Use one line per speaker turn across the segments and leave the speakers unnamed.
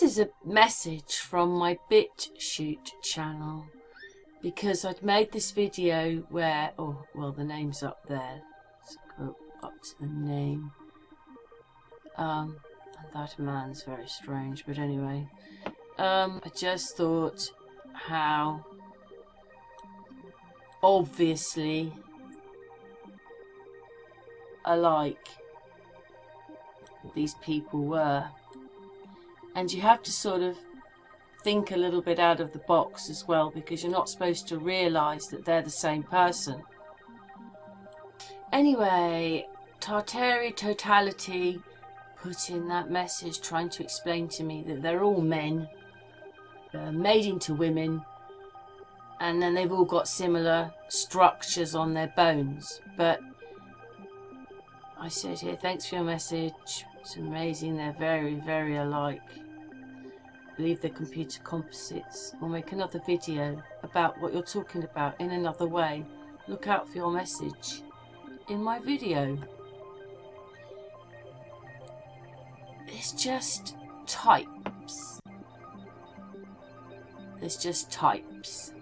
This is a message from my BITCHUTE channel, because I'd made this video where, oh, well, the name's up there. Let's go up to the name. And that man's very strange, but anyway. I just thought how obviously alike these people were. And you have to sort of think a little bit out of the box as well, because you're not supposed to realise that they're the same person. Anyway, Tartary Totality put in that message trying to explain to me that they're all men, made into women, and then they've all got similar structures on their bones. But I said here, thanks for your message. It's amazing, they're very, very alike. I believe they're computer composites. We'll make another video about what you're talking about in another way. Look out for your message in my video. It's just types. There's just types.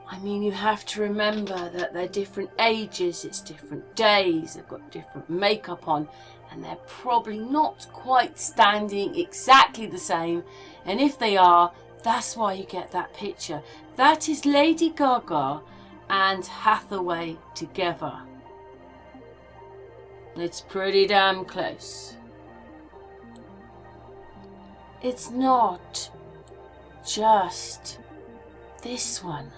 I mean, you have to remember that they're different ages, it's different days, they've got different makeup on, and they're probably not quite standing exactly the same. And if they are, that's why you get that picture. That is Lady Gaga and Hathaway together. It's pretty damn close. It's not just this one.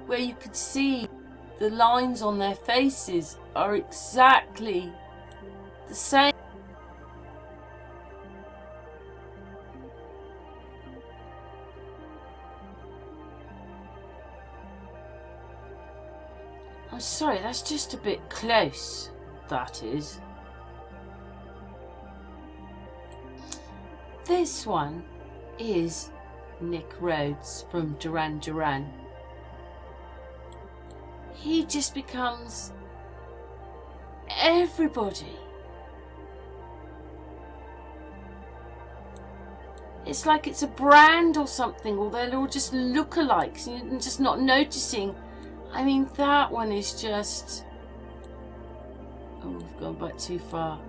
Where you could see the lines on their faces are exactly the same. I'm sorry, that's just a bit close, that is. This one is Nick Rhodes from Duran Duran. He just becomes everybody. It's like it's a brand or something, or they're all just lookalikes and you're just not noticing. I mean, that one is just... Oh, we've gone back too far.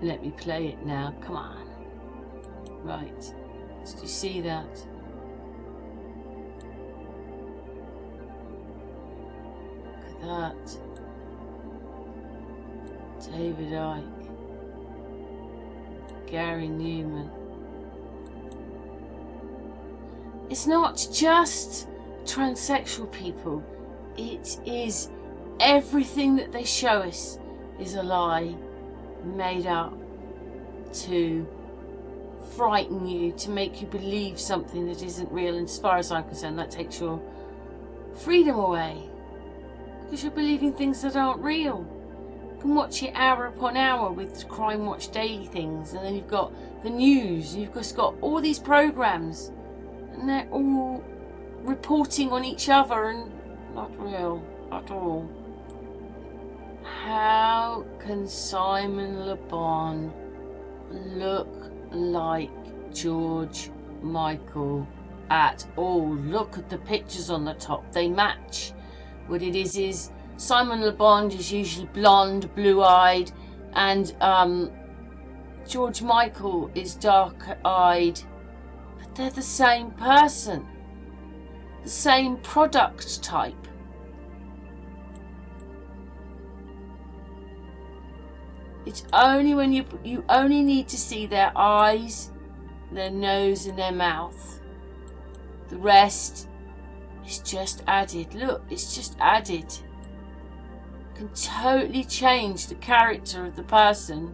Let me play it now, come on. Right, do you see that? That David Icke, Gary Newman. It's not just transsexual people, it is everything that they show us is a lie made up to frighten you, to make you believe something that isn't real. And as far as I'm concerned, that takes your freedom away. Because you're believing things that aren't real. You can watch it hour upon hour with Crime Watch Daily things, and then you've got the news, you've just got all these programs, and they're all reporting on each other and not real at all. How can Simon Le Bon look like George Michael at all? Look at the pictures on the top, they match. What it is Simon Le Bon is usually blonde, blue-eyed, and George Michael is dark-eyed. But they're the same person, the same product type. It's only when you only need to see their eyes, their nose, and their mouth. The rest. It's just added. Look, it's just added. Can totally change the character of the person.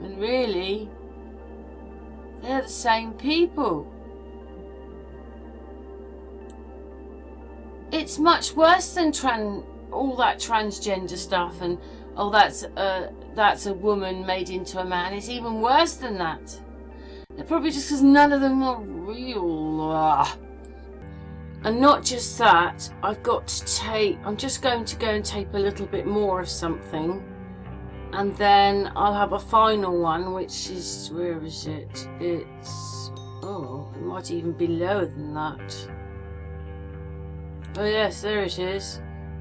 And really, they're the same people. It's much worse than all that transgender stuff and oh, that's a woman made into a man. It's even worse than that. They're probably just because none of them are real. And not just that, I've got to tape, I'm just going to go and tape a little bit more of something, and then I'll have a final one, which is, where is it? It's, oh, it might even be lower than that. Oh yes, there it is.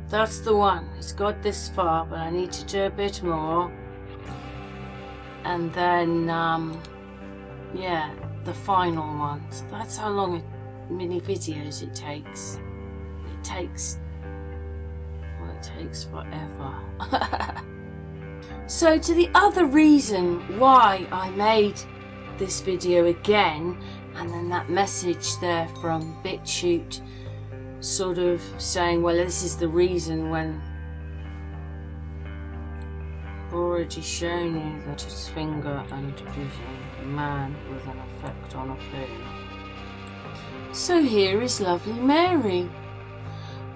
That's the one. It's got this far, but I need to do a bit more. And then, yeah, the final one. So that's how long mini videos it takes. It takes forever. So to the other reason why I made this video again, and then that message there from BitChute sort of saying, well, this is the reason, when I've already shown you that it's finger and is a man with an effect on a film. So here is lovely Mary,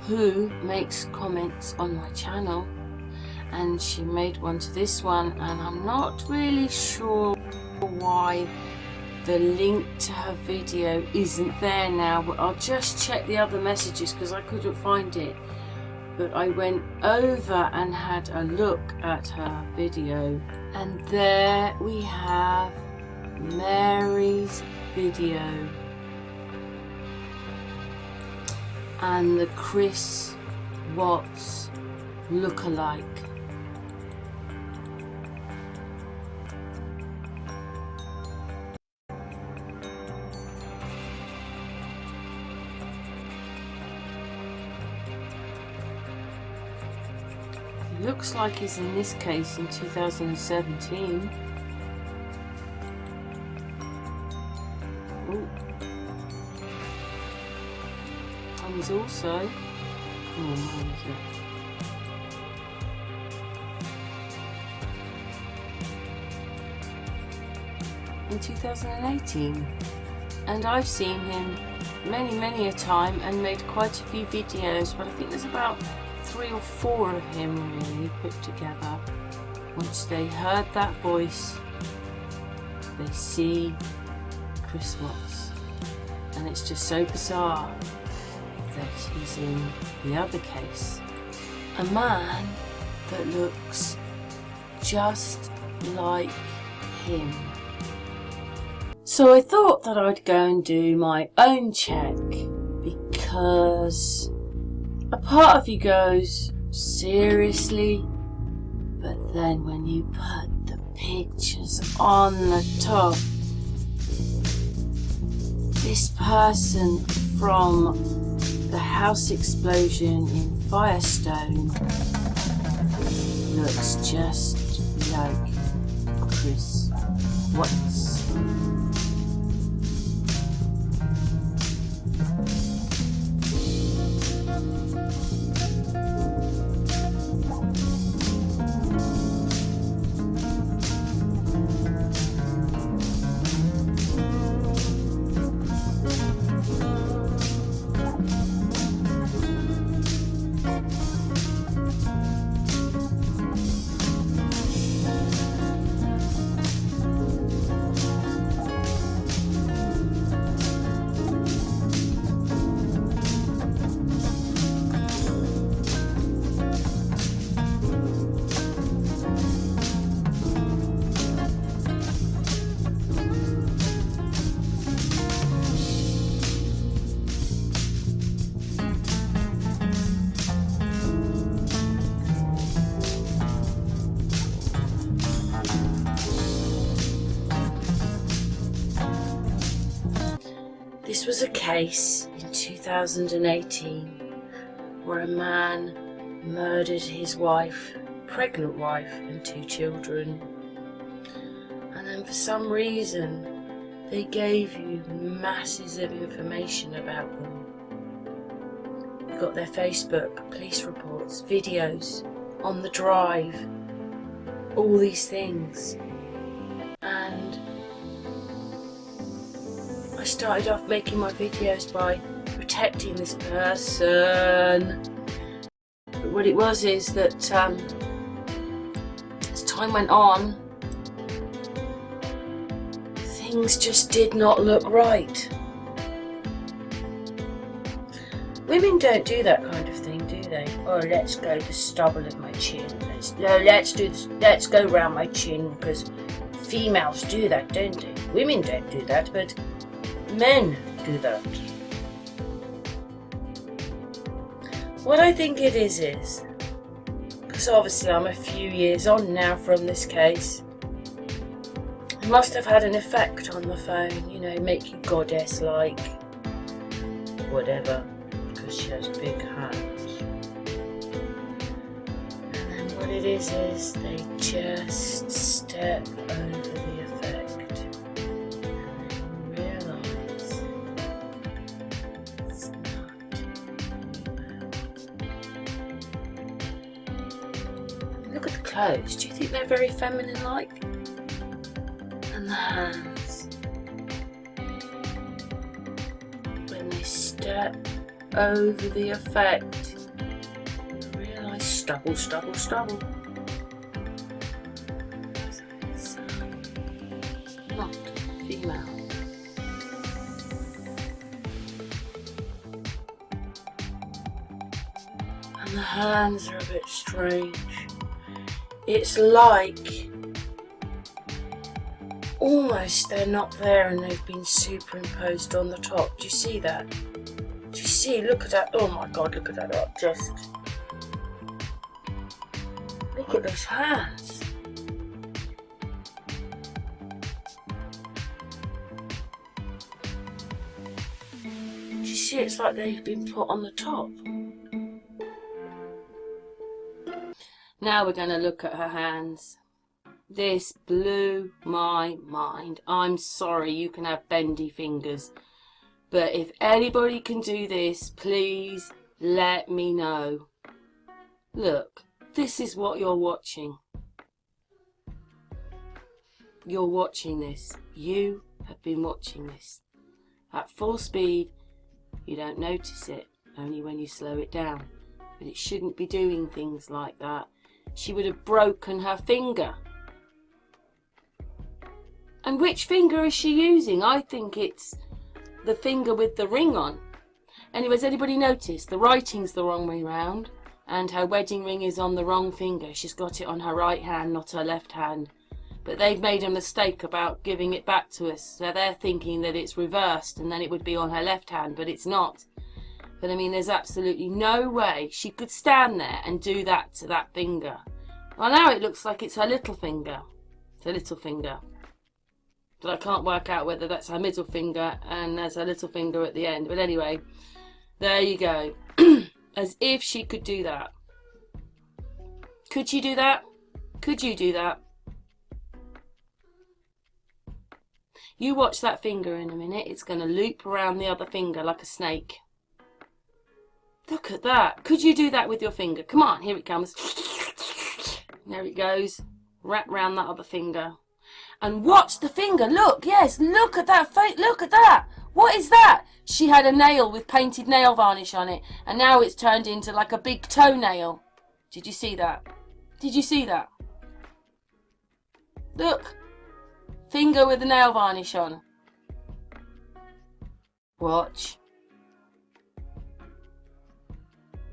who makes comments on my channel, and she made one to this one, and I'm not really sure why the link to her video isn't there now, but I'll just check the other messages because I couldn't find it. But I went over and had a look at her video, and there we have Mary's video and the Chris Watts look-alike. It looks like he's in this case in 2017. Ooh. And he's also, come on, where is it? In 2018. And I've seen him many a time and made quite a few videos, but I think there's about 3 or 4 of him really put together. Once they heard that voice, they see Chris Watts, and it's just so bizarre that he's in the other case, a man that looks just like him. So I thought that I'd go and do my own check, because a part of you goes, seriously? But then when you put the pictures on the top, this person from the house explosion in Firestone looks just like Chris Watts. This was a case in 2018 where a man murdered his wife, pregnant wife, and 2 children. And then for some reason they gave you masses of information about them. You got their Facebook, police reports, videos, on the drive, all these things. And I started off making my videos by protecting this person. But what it was is that as time went on, Things just did not look right. Women don't do that kind of thing, do they? Oh, let's go the stubble of my chin. Let's go round my chin, because females do that, don't they? Women don't do that, but men do that. What I think it is, because obviously I'm a few years on now from this case, it must have had an effect on the phone, you know, make you goddess-like, whatever, because she has big hands. And then what it is they just step over the effect and then realise it's not female. Look at the clothes. Do you think they're very feminine-like? And the hands. When they step over the effect, you realise stubble. So it's not female. And the hands are a bit strange. It's like almost they're not there and they've been superimposed on the top. Do you see that? Do you see? Look at that. Oh my god, look at that. Look at those hands. Do you see? It's like they've been put on the top. Now we're going to look at her hands. This blew my mind. I'm sorry, you can have bendy fingers. But if anybody can do this, please let me know. Look, this is what you're watching. You're watching this. You have been watching this. At full speed, you don't notice it, only when you slow it down. But it shouldn't be doing things like that. She would have broken her finger. And which finger is she using? I think it's the finger with the ring on. Anyways, anybody notice the writing's the wrong way round and her wedding ring is on the wrong finger. She's got it on her right hand, not her left hand. But they've made a mistake about giving it back to us. So they're thinking that it's reversed and then it would be on her left hand, but it's not. But I mean, there's absolutely no way she could stand there and do that to that finger. Well, now it looks like it's her little finger. It's her little finger. But I can't work out whether that's her middle finger and there's her little finger at the end. But anyway, there you go. As if she could do that. Could she do that? Could you do that? You watch that finger in a minute. It's going to loop around the other finger like a snake. Look at that. Could you do that with your finger? Come on, here it comes. There it goes. Wrap round that other finger. And watch the finger. Look, yes, look at that. Look at that. What is that? She had a nail with painted nail varnish on it. And now it's turned into like a big toenail. Did you see that? Did you see that? Look. Finger with the nail varnish on. Watch.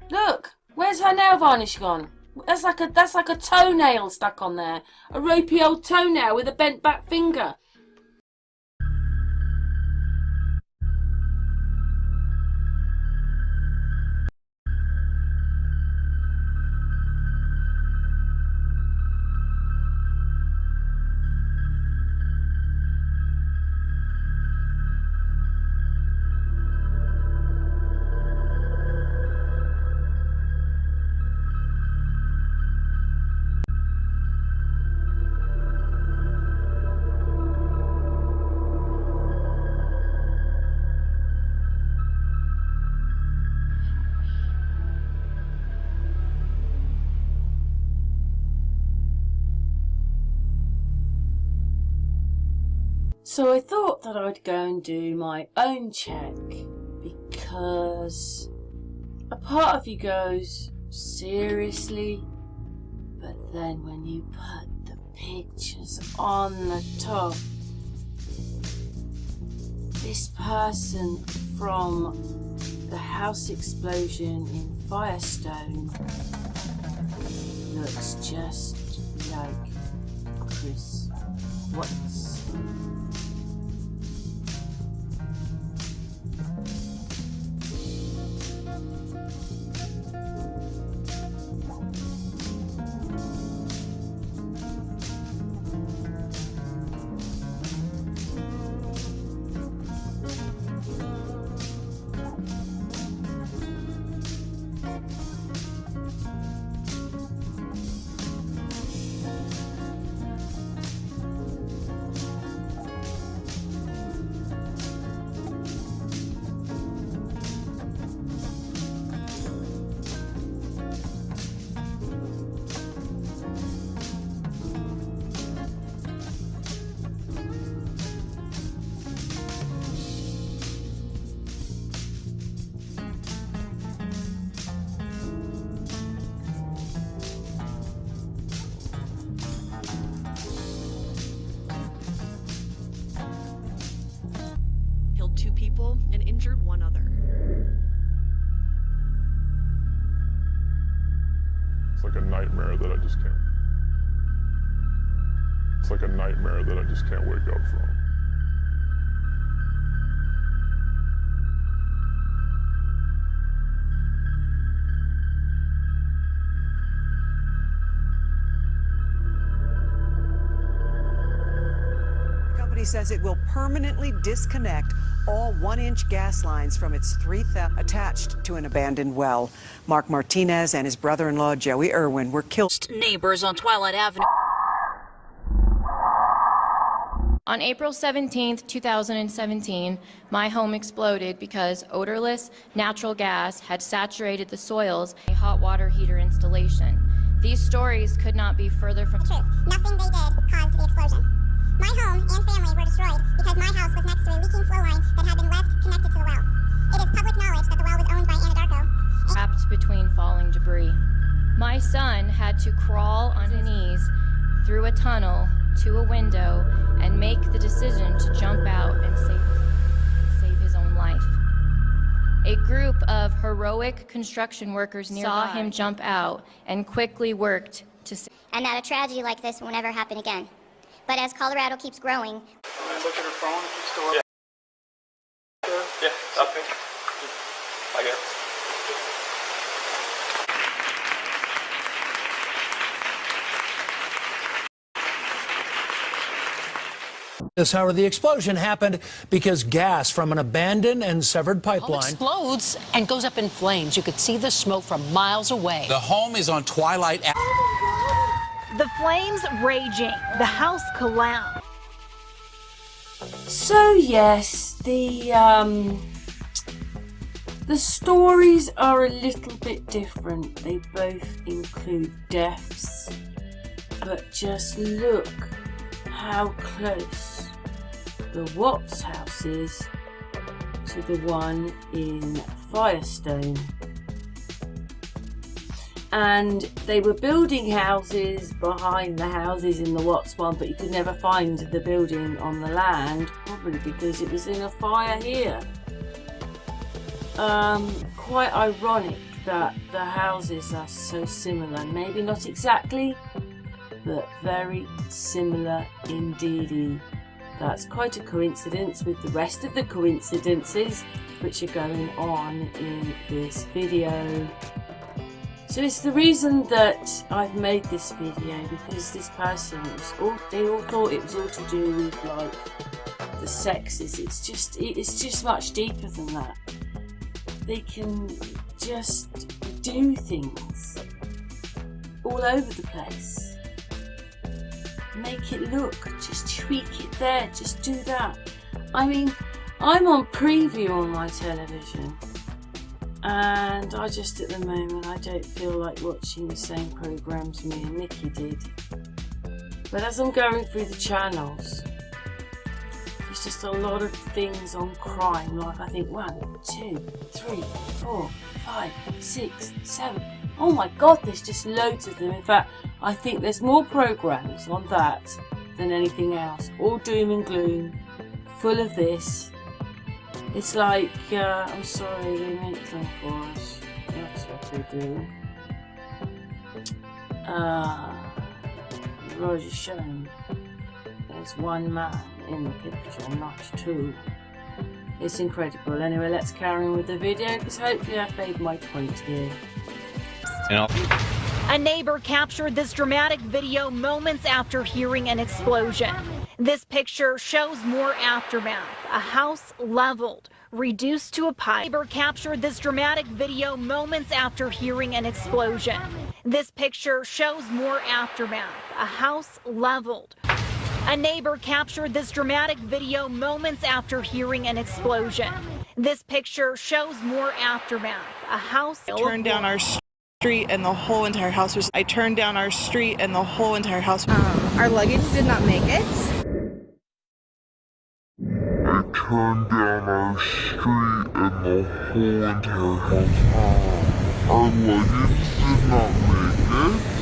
Look. Where's her nail varnish gone? That's like a toenail stuck on there. A ropey old toenail with a bent back finger. So I thought that I'd go and do my own check, because a part of you goes, seriously? But then when you put the pictures on the top, This person from the house explosion in Firestone looks just like Chris Watts.
Killed 2 people and injured 1 other.
It's like a nightmare that I just can't. It's like a nightmare that I just can't wake up from.
The company says it will permanently disconnect all 1-inch gas lines from its 3,000 attached to an abandoned well. Mark Martinez and his brother-in-law Joey Irwin were killed.
Neighbors on Twilight Avenue.
On April 17, 2017, my home exploded because odorless natural gas had saturated the soils of a hot water heater installation. These stories could not be further from the
truth. Nothing they did caused the explosion. My home and family were destroyed because my house was next to a leaking flow line that had been left connected to the well. It is public knowledge that the well was owned by Anadarko.
trapped between falling debris. My son had to crawl on his knees through a tunnel to a window and make the decision to jump out and save his own life. A group of heroic construction workers saw him jump out and quickly worked to save.
And that a tragedy like this will never happen again. But as Colorado keeps growing...
Look at her phone if it's still up.
Yeah, up here. I got it.
However, the explosion happened because gas from an abandoned and severed pipeline
Explodes and goes up in flames. You could see the smoke from miles away.
The home is on Twilight Avenue.
The flames raging, the house collapsed.
So yes, the stories are a little bit different. They both include deaths, but just look how close the Watts house is to the one in Firestone. And they were building houses behind the houses in the Watts one, but you could never find the building on the land, probably because it was in a fire here. Quite ironic that the houses are so similar. Maybe not exactly, but very similar indeed. That's quite a coincidence with the rest of the coincidences which are going on in this video. So it's the reason that I've made this video, because this person, they all thought it was all to do with like the sexes. It's just much deeper than that. They can just do things all over the place. Make it look, just tweak it there, just do that. I mean, I'm on preview on my television, and I just, at the moment, I don't feel like watching the same programmes me and Nikki did. But as I'm going through the channels, there's just a lot of things on crime, like I think 1, 2, 3, 4, 5, 6, 7. Oh my god, there's just loads of them. In fact, I think there's more programmes on that than anything else. All doom and gloom, full of this, It's like, I'm sorry, they make them for us. That's what they do. Roger showing there's one man in the picture, not two. It's incredible. Anyway, let's carry on with the video because hopefully I've made my point here.
A neighbor captured this dramatic video moments after hearing an explosion. This picture shows more aftermath. A house leveled, reduced to a pile. A neighbor captured this dramatic video moments after hearing an explosion. This picture shows more aftermath. A house leveled. A neighbor captured this dramatic video moments after hearing an explosion. This picture shows more aftermath. A house
turned down our street and the whole entire house was. I turned down our street and the whole entire house.
Our luggage did not make it.
I turned down our street and the whole entire house. Our luggage did not make it.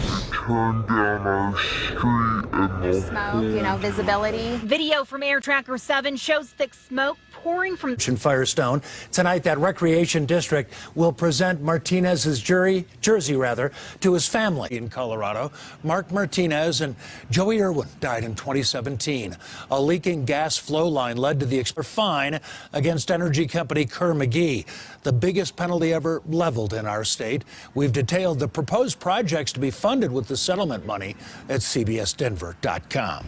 Turned down our street and the
Smoke, visibility.
Video from Air Tracker 7 shows thick smoke pouring from
Firestone. Tonight, that recreation district will present Martinez's jersey to his family in Colorado. Mark Martinez and Joey Irwin died in 2017. A leaking gas flow line led to the fine against energy company Kerr-McGee, the biggest penalty ever leveled in our state. We've detailed the proposed projects to be funded with the settlement money at cbsdenver.com.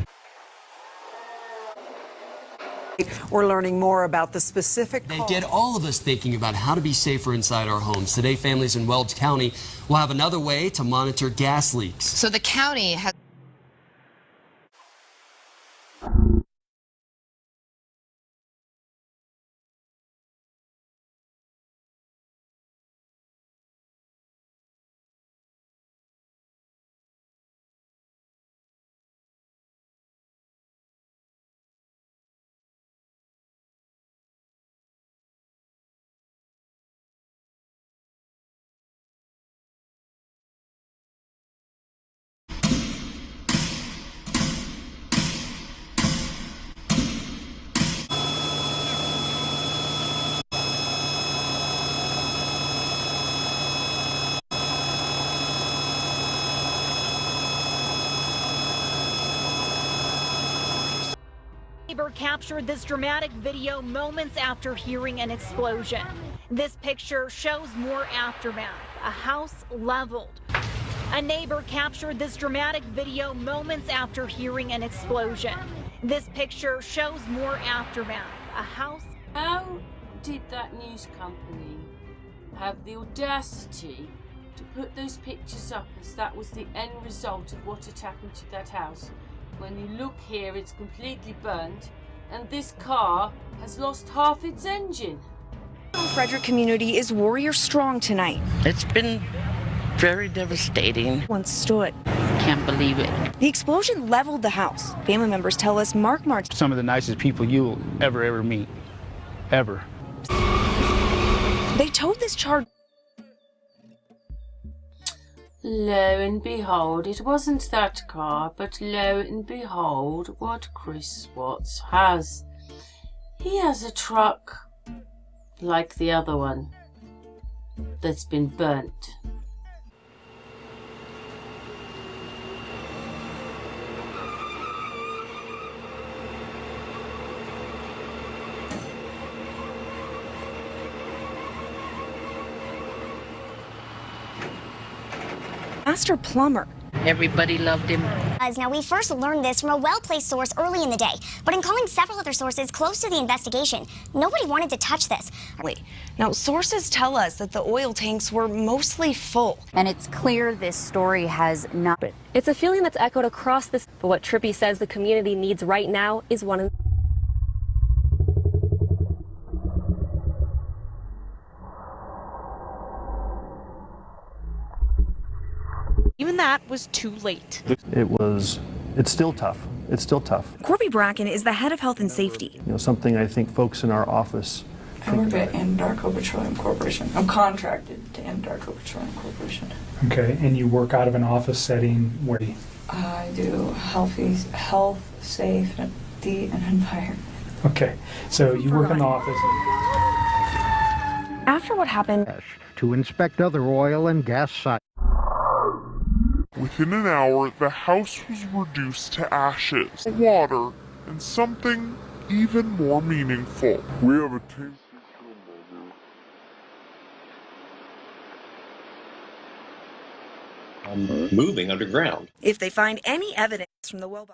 We're learning more about the specific
They get all of us thinking about how to be safer inside our homes. Today, families in Welch County will have another way to monitor gas leaks.
So the county has
neighbor captured this dramatic video moments after hearing an explosion. This picture shows more aftermath. A house leveled. A neighbor captured this dramatic video moments after hearing an explosion. This picture shows more aftermath. A house.
How did that news company have the audacity to put those pictures up as that was the end result of what had happened to that house? When you look here, it's completely burnt, and this car has lost half its engine.
The Frederick community is warrior strong tonight.
It's been very devastating.
Once stood.
Can't believe it.
The explosion leveled the house. Family members tell us Mark March.
Some of the nicest people you'll ever meet. Ever.
They towed this charge.
Lo and behold, it wasn't that car, but lo and behold what Chris Watts has. He has a truck like the other one that's been burnt.
Master plumber.
Everybody loved him.
Now, we first learned this from a well-placed source early in the day, but in calling several other sources close to the investigation, nobody wanted to touch this.
Now, sources tell us that the oil tanks were mostly full.
And it's clear this story has not been. It's a feeling that's echoed across this, but what Trippy says the community needs right now is one of
Even that was too late.
It's still tough. It's still tough.
Corby Bracken is the head of health and safety.
Something I think folks in our office.
I work at Anadarko Petroleum Corporation. I'm contracted to Anadarko Petroleum Corporation.
Okay, and you work out of an office setting where?
I do health, safety, and environment.
Okay, so you work in the office.
After what happened,
to inspect other oil and gas sites.
Within an hour, the house was reduced to ashes, water, and something even more meaningful. We have a team.
Moving underground.
If they find any evidence from the well